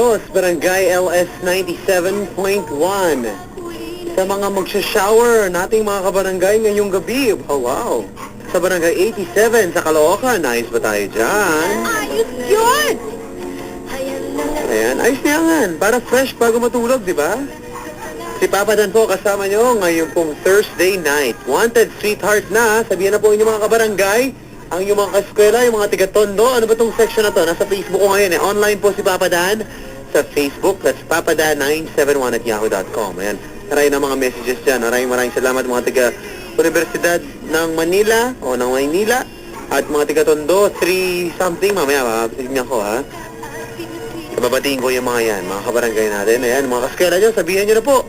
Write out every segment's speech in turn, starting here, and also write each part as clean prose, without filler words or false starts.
Ayos, Barangay LS 97.1. Sa mga magsha-shower nating mga kabarangay ngayong gabi. Oh, wow. Sa Barangay 87 sa Caloocan. Ayos ba tayo dyan? Ayos yun! Ayan, ayos na yan. Para fresh bago matulog, di ba? Si Papa Dan po kasama nyo ngayon pong Thursday night. Wanted Sweetheart na. Sabihan na po inyo mga kabarangay, ang inyong mga kaskwela, yung mga tiga-tondo. Ano ba tong section na to? Nasa Facebook ko ngayon eh. Online po si Papa Dan sa Facebook. That's papadan971@yahoo.com. Ayan. Maraming na mga messages dyan. Maraming salamat mga tiga-Universidad ng Manila o ng Maynila at mga tiga-tondo. 3 something. Mamaya, tignan ko ha. Babatiin ko yung mga yan, mga kabarangay natin. Ayan, mga kaskwela dyan, sabihan nyo na po.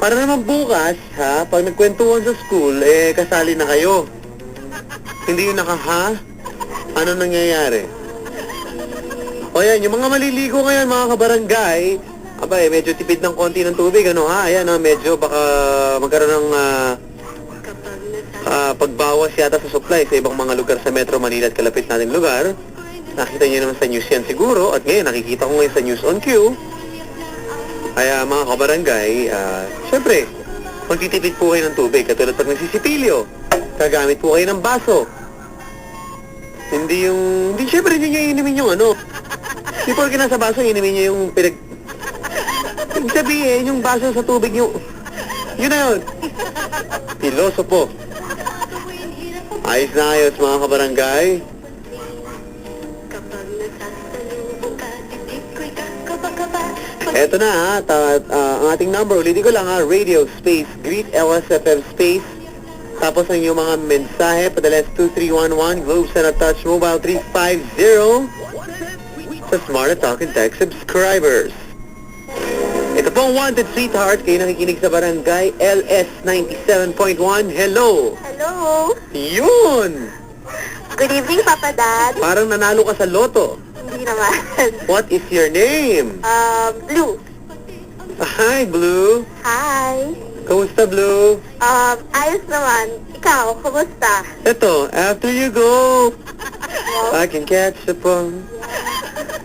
Para naman bukas, ha, pag nagkwentuhan sa school, kasali na kayo. Hindi yung ano nangyayari? O yan, yung mga maliligo ngayon, mga kabarangay, medyo tipid ng konti ng tubig, ano ha? Ayan, medyo baka magkaroon ng pagbawas yata sa supply sa ibang mga lugar sa Metro Manila at kalapit nating lugar. Nakita niyo naman sa news yan siguro, at ngayon nakikita ko ngayon sa News on Q. Kaya mga kabarangay, syempre, magtitipid po kayo ng tubig. Katulad pag nagsisipilyo, gagamit po kayo ng baso. Hindi syempre hindi nyo inumin yung ano. Hindi porke nasa baso, inumin nyo yung Ibig sabihin, yung baso sa tubig nyo, yun na yun. Pilosopo. Ayos na ayos mga kabarangay. Eto na ha, ang ating number, ulitin ko lang ha, radio space, greet LSFM space, tapos ang inyong mga mensahe, padala S2311, Globe Sana Touch Mobile 350, sa Smart Talk and Text subscribers. Ito po ang Wanted Sweetheart, kayo nakikinig sa Barangay LS 97.1, hello! Hello! Yun! Good evening, Papa Dad. Parang nanalo ka sa loto. Hindi naman. What is your name? Blue. Hi, Blue. Hi. Kamusta, Blue? Ayos naman. Ikaw, kumusta? Ito, after you go, I can catch the phone.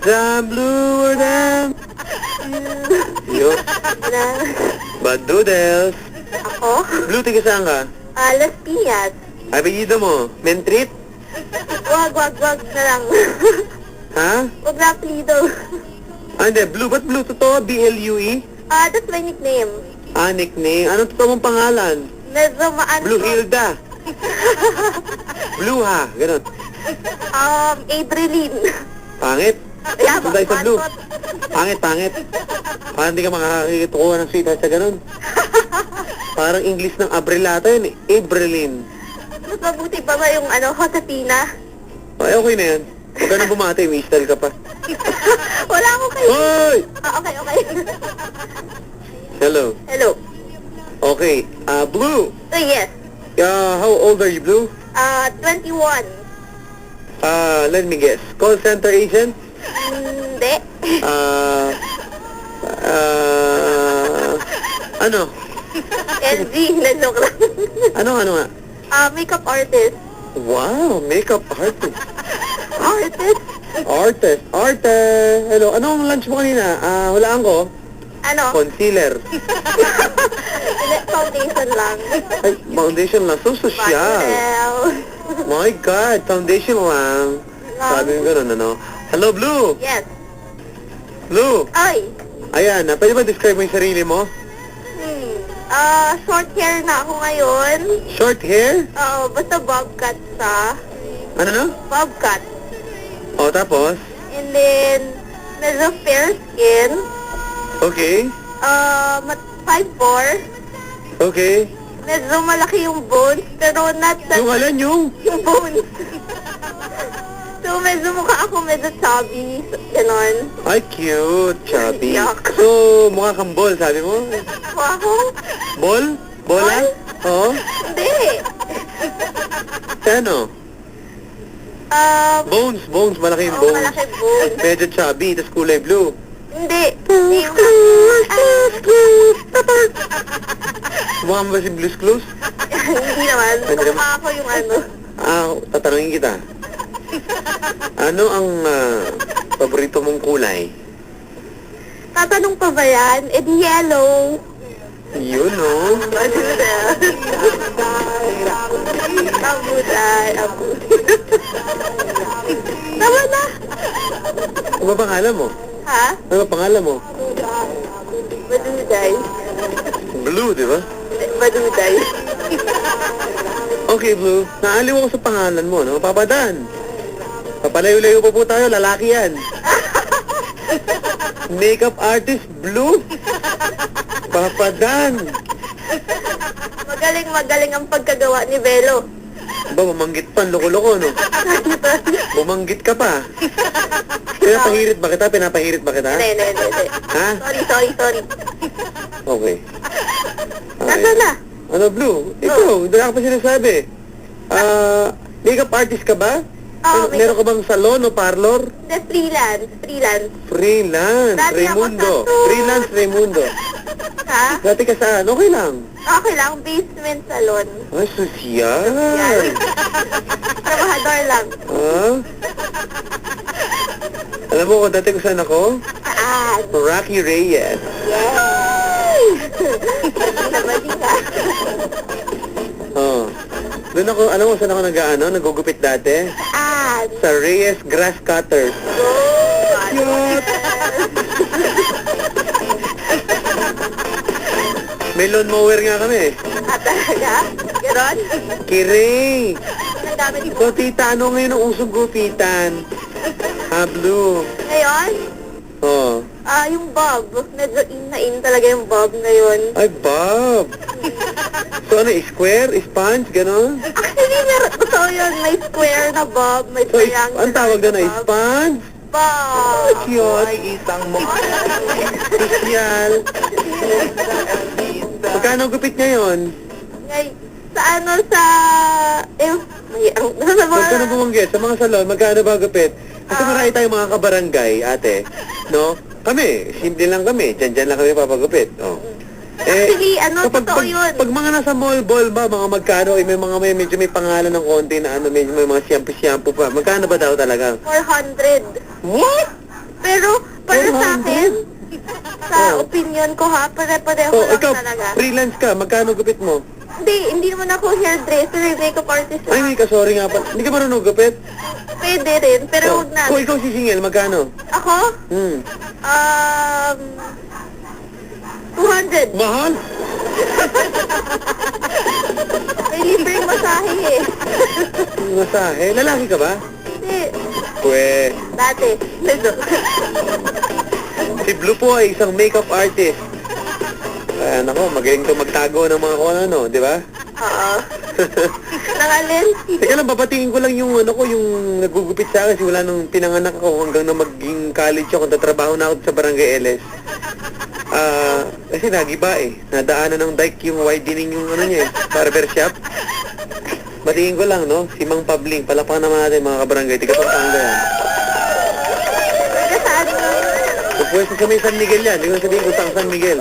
The blue or them. Yo. Bad doodles. Ako? Blue, tiga saan ka? Las Piñas. Apelyido mo, Mentrit? Wag na lang. Ha? Wag na apelido. Hindi, Blue. Ba't Blue? Totoo? B-L-U-E? That's my nickname. Nickname. Anong totoo mong pangalan? Medyo maano. Blue Hilda. Blue ha, ganun. Adreline. Pangit. Yeah, Punta tayo sa Blue. Pangit. Parang hindi ka makakitukuha ng sweetheart sa ganun. Parang English ng Abrelata yun eh. Abreline. Mas mabuti pa ba yung Josefina? Ay, okay na yan. Huwag ka na bumati, may style ka pa. Wala ako kayo. Hoy! Okay. Hello. Hello. Okay, Blue. Yes. How old are you, Blue? 21. Let me guess. Call center agent? Hindi. Ano? LG, nalok lang. Ano nga? Makeup artist. Wow, makeup artist. Artist? Hello, anong lunch mo kanina? Hulaan ko. Ano? Concealer. Foundation lang. Ay, foundation lang. So social. Well. My God, foundation lang. Sabi mo gano'n, ano? Hello, Blue. Yes. Blue. Ay. Ayan, pwede ba describe mo yung sarili mo? Short hair na ako ngayon. Short hair? Oo, basta bob cut sa. Ano? Bob cut. O, tapos? And then, medyo fair skin. Okay. 5'4". Okay. Medyo malaki yung bones, pero not that... Yung alan yung? Yung bones. So, medyo mukha ako medyo chubby. Ganon. Ay, cute. Chubby. Yuck. So, mukha kang ball, sabi mo? Mukha ako? Ball? Bola? Oo. Hindi. Ano? Bones. Malaki yung Oo, bones. malaki bones. Medyo chubby, tas kulay blue. Hindi. Yung... Mukha mo ba si Blue's Clues? Hindi naman. Hindi naman. Mukha ako yung Tatanungin kita. Ano ang paborito mong kulay? Tatanong pa ba yan? Eh, di yellow. Yun, no? Abuday. Tama na. Ano ba pangalan mo? Ha? Ano ba pangalan mo? Baduday. Blue, di ba? Baduday. Okay, Blue. Naaliw ako sa pangalan mo, no? Papa Dan. Papalayo-layo pa po tayo. Lalaki yan. Makeup artist, Blue. Papa Dan. Magaling ang pagkagawa ni Belo. Ba, bumanggit pa. Loko-loko, no? Bumanggit ka pa. Pinapahirit ba kita? Pinapahirit ba kita? Hindi. Ha? Sorry. Okay. Nasaan na? Ano, Blue? Ikaw, hindi ka pa sinasabi. Makeup artist ka ba? Oo, Meron ka bang salon o parlor? The freelance. Freelance, Dati ako Raimundo. tattoo. Freelance, Raimundo. Ha? Dati ka saan? Okay lang. Okay lang, basement salon. Ay, sosyal. Yan. Trabahador lang. Ah? Alam mo kung dati ko saan ako? Saan? Rocky Reyes. Yay! Nabadi ka. Oh. Doon ako, alam mo saan ako nagugupit dati? Saan? Sa Reyes Grass Cutters. Cute! May lawn mower nga kami. Ah, talaga? Ganon? Kiri! Ang dami ni So, tita, ano ngayon ang usong gupitan? Ha, Blue? Ngayon? Oh. Yung bob. Medyo in na in talaga yung bob ngayon. Ay, Bob! So, ano, square? Sponge? Ganon? Actually, meron totoo yun. May square na bob, may So, triangular ang tawag doon na ay bob. sponge? Bob! Cute! Isang mo. Sosyal. Magkano ang gupit ngayon? Sa nasa Magkano mga... bumanggit? Sa mga salon, magkano ba gupit? Kasi marami tayong mga kabarangay, ate. No? Kami, simple lang kami. Diyan lang kami papagupit. Oh. Actually, totoo yun. Pag mga nasa mall ball ba, mga magkano, may medyo may pangalan ng konti na medyo may mga shampoo pa. Magkano ba daw talaga? 400. What? Pero, para sa 400? akin, sa Oh. opinion ko ha, pare-pareho Oh, lang ikaw, talaga. freelance ka, magkano gupit mo? Hindi naman ako hairdresser, makeup artist Ay, lang. Mika, sorry nga pa. Hindi ka marunong gupit? Pwede rin, pero huwag na. Kung ikaw sisingil, magkano? Ako? Hmm. 200. Mahal? May libreng masahe eh. Masahe. Lalaki ka ba? Hindi. Pwe. Dati. Si Blue po ay isang makeup artist. Nako, magaling to magtago ng mga kung ano, di ba? Oo. Nangalin. Teka lang, babatingin ko lang yung yung nagugupit sa akin kasi wala nung pinanganak ako hanggang na maging college ako, tatrabaho na ako sa Barangay LS. Kasi nagiba eh. Nadaanan ng dike yung widening yung niya eh, barber shop. Batingin ko lang, no? Si Mang Pabling. Palakpakan naman natin mga kabarangay. Tiga Pampanga yan. Taga saan mo? Pupwesto sa may San Miguel yan. Hindi ko sabihin kung saan San Miguel.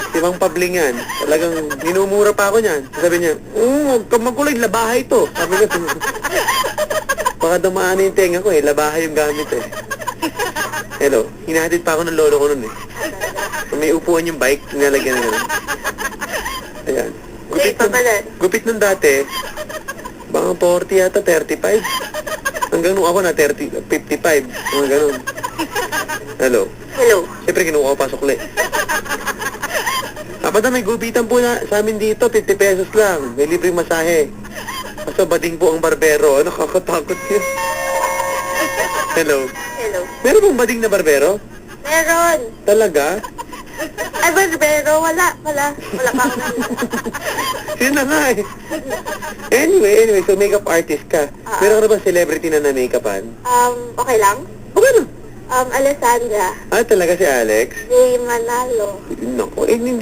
Si Mang Pabling yan. Talagang minumura pa ako niyan. Sabi niya, huwag kang magkulay, labahay to. Sabi ko, baka dumaan yung tenga ko eh. Labahay yung gamit eh. Hello, hinahatid pa ako ng lolo ko nun eh. May upuan yung bike, nilalagyan na gano'n. Ayan. Gupit nung dati, baka 40 yata, 35. Hanggang nung ako na 55, mga gano'n. Hello. Siyempre kinuha ko pa sukli. Kapag may gupitan po na sa amin dito, 50 pesos lang. May libreng masahe. Kaso bading po ang barbero. Ano, kakatakot yun. Hello. Meron pong bading na barbero? Meron. Talaga? Ay, barbero. Wala pa ako na. Yun na nga eh. Anyway, so makeup artist ka. Meron ka na ba celebrity na na-makeupan? Okay lang? Okay lang. Alessandra. Talaga si Alex? Jay Manalo. Naku, hindi